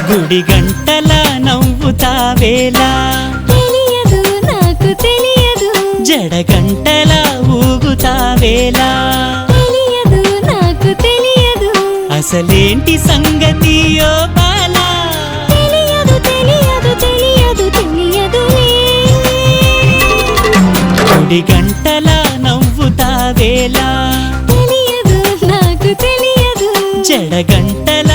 గుడి గంటల నవ్వుతావేలా తెలియదు నాకు తెలియదు జడ గంటల ఊగుతావేలా తెలియదు నాకు తెలియదు అసలేంటి సంగతి ఓ బాలా తెలియదు తెలియదు తెలియదు తెలియదులే గుడి గంటల నవ్వుతావేలా తెలియదు నాకు తెలియదు జడ గంటల